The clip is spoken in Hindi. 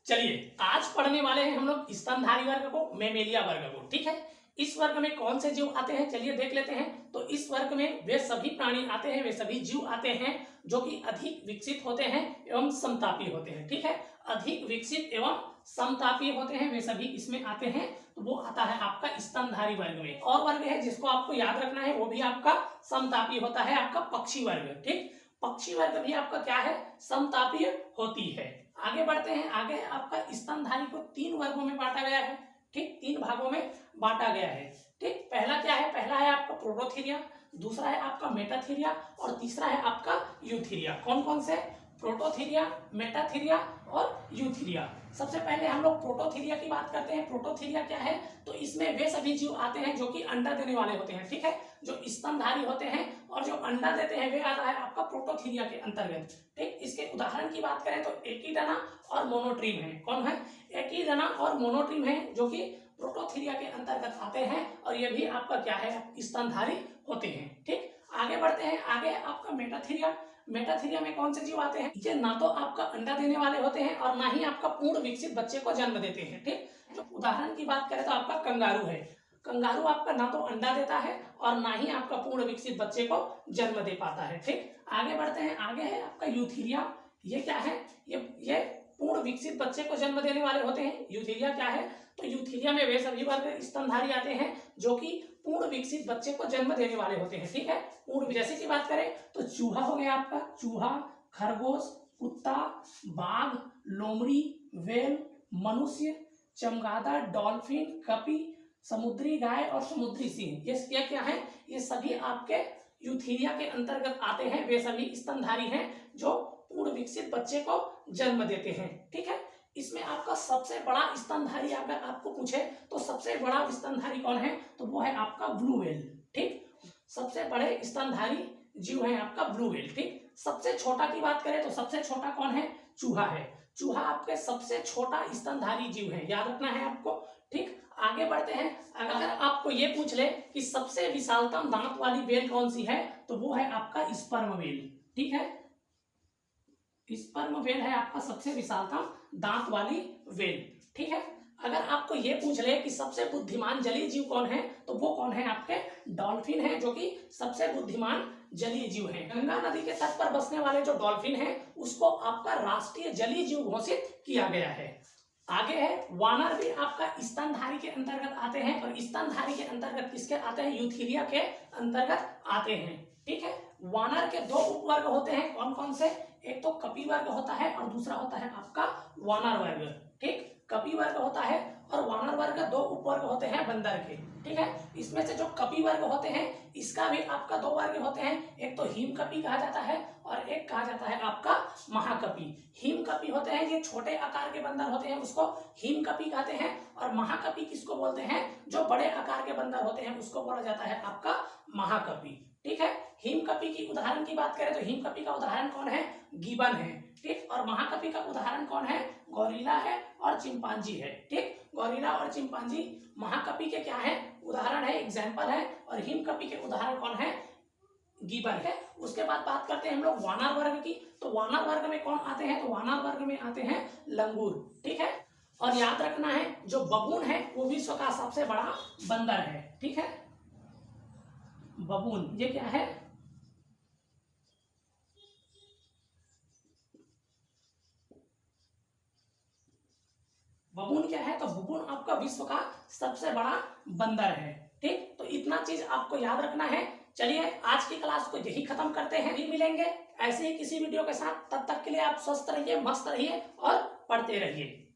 चलिए आज पढ़ने वाले हैं हम लोग स्तनधारी वर्ग को, मेमेलिया वर्ग को। ठीक है, इस वर्ग में कौन से जीव आते हैं चलिए देख लेते हैं। तो इस वर्ग में वे सभी प्राणी आते हैं, वे सभी जीव आते हैं जो कि अधिक विकसित होते हैं एवं समतापी होते हैं। ठीक है, अधिक विकसित एवं समतापी होते हैं वे सभी इसमें आते हैं। तो वो आता है आपका स्तनधारी वर्ग में। और वर्ग है जिसको आपको याद रखना है, वो भी आपका समतापी होता है, आपका पक्षी वर्ग। ठीक, पक्षी वर्ग भी आपका क्या है, समतापीय होती है। आगे बढ़ते हैं। आगे आपका स्तनधारी को 3 वर्गों में बांटा गया है। ठीक, 3 भागों में बांटा गया है। ठीक, पहला क्या है, पहला है आपका प्रोटोथीरिया, दूसरा है आपका मेटाथीरिया और तीसरा है आपका यूथीरिया। कौन कौन से, प्रोटोथीरिया, मेटाथीरिया और यूथीरिया। सबसे पहले हम लोग प्रोटोथीरिया की बात करते हैं। प्रोटोथीरिया क्या है, तो इसमें वे सभी जीव आते हैं जो कि अंडा देने वाले होते हैं। ठीक है, जो स्तनधारी होते हैं और जो अंडा देते हैं वे आता है आपका प्रोटोथीरिया के अंतर्गत। ठीक, इसके उदाहरण की बात करें तो एकीडना और मोनोट्रीम है। कौन है, एकीडना और मोनोट्रीम है जो कि प्रोटोथीरिया के अंतर्गत आते हैं और ये भी आपका क्या है, स्तनधारी होते हैं। ठीक, आगे बढ़ते हैं। आगे आपका मेटाथीरिया। मेटाथीरिया में कौन से जीव आते हैं, ये ना तो आपका अंडा देने वाले होते हैं और ना ही आपका पूर्ण विकसित बच्चे को जन्म देते हैं। ठीक, जो उदाहरण की बात करें तो आपका कंगारू है। कंगारू आपका ना तो अंडा देता है और ना ही आपका पूर्ण विकसित बच्चे को जन्म दे पाता है। ठीक, आगे बढ़ते हैं। आगे है आपका यूथीरिया। ये क्या है, ये पूर्ण विकसित बच्चे को जन्म देने वाले होते हैं। यूथीरिया क्या है, तो यूथीरिया में वे सभी वर्ग स्तनधारी आते हैं जो कि पूर्ण विकसित बच्चे को जन्म देने वाले होते हैं। ठीक है, पूर्ण जैसे की बात करें तो चूहा हो गया आपका, चूहा, खरगोश, कुत्ता, बाघ, लोमड़ी, व्हेल, मनुष्य, चमगादड़, डॉल्फिन, कपी, समुद्री गाय और समुद्री सिंह। ये क्या है, ये सभी आपके यूथीरिया के अंतर्गत आते हैं। वे सभी स्तनधारी हैं जो पूर्ण विकसित बच्चे को जन्म देते हैं। ठीक है, इसमें आपका सबसे बड़ा स्तनधारी अगर आपको पूछे तो सबसे बड़ा स्तनधारी कौन है, तो वो है आपका ब्लू व्हेल। ठीक, सबसे बड़े स्तनधारी जीव है आपका ब्लू व्हेल। ठीक, सबसे छोटा की बात करें तो सबसे छोटा कौन है, चूहा है। चूहा आपके सबसे छोटा स्तनधारी जीव है, याद रखना है आपको। ठीक, आगे बढ़ते हैं। अगर आपको ये पूछ ले कि सबसे विशालतम दांत वाली व्हेल कौन सी है, तो वो है आपका स्पर्म व्हेल। ठीक है, स्पर्म व्हेल है आपका सबसे विशालतम दांत वाली व्हेल। ठीक है, अगर आपको ये पूछ ले कि सबसे बुद्धिमान जलीय जीव कौन है, तो वो कौन है, आपके डॉल्फिन है जो कि सबसे बुद्धिमान जलीय जीव है। गंगा नदी के तट पर बसने वाले जो डॉल्फिन है उसको आपका राष्ट्रीय जलीय जीव घोषित किया गया है। आगे है वानर, भी आपका स्तनधारी के अंतर्गत आते हैं और स्तनधारी के अंतर्गत किसके आते हैं, यूथीरिया के अंतर्गत आते हैं। ठीक है, वानर के 2 उपवर्ग होते हैं। कौन कौन से, एक तो कपी वर्ग होता है और दूसरा होता है आपका वानर वर्ग। ठीक, कपी वर्ग होता है और वानर वर्ग 2 उपवर्ग होते हैं बंदर के। ठीक है, इसमें से जो कपी वर्ग होते हैं इसका भी आपका 2 वर्ग होते हैं। एक तो हिमकपी कहा जाता है और एक कहा जाता है आपका महाकपी। हिमकपी होते हैं, ये छोटे आकार के बंदर होते हैं, उसको हिमकपी कहते हैं। और महाकपी किसको बोलते हैं, जो बड़े आकार के बंदर होते हैं उसको बोला जाता है आपका महाकपी। ठीक है, हिमकपी की उदाहरण की बात करें तो हिमकपी का उदाहरण कौन है, गिबन है। ठीक, और महाकपी का उदाहरण कौन है, गोरिल्ला है और चिंपांजी है। ठीक, गोरिल्ला और चिंपांजी महाकपी के क्या है, उदाहरण है, एग्जाम्पल है। और हिमकपी के उदाहरण कौन है, गिबन है। उसके बाद बात करते हैं हम लोग वानर वर्ग की। तो वानर वर्ग में कौन आते हैं, तो वानर वर्ग में आते हैं लंगूर। ठीक है, और याद रखना है जो बबून है वो विश्व का सबसे बड़ा बंदर है। ठीक है, बबून ये क्या है, बबून क्या है, तो बबून आपका विश्व का सबसे बड़ा बंदर है। ठीक, तो इतना चीज आपको याद रखना है। चलिए आज की क्लास को यही खत्म करते हैं, फिर मिलेंगे ऐसे ही किसी वीडियो के साथ। तब तक के लिए आप स्वस्थ रहिए, मस्त रहिए और पढ़ते रहिए।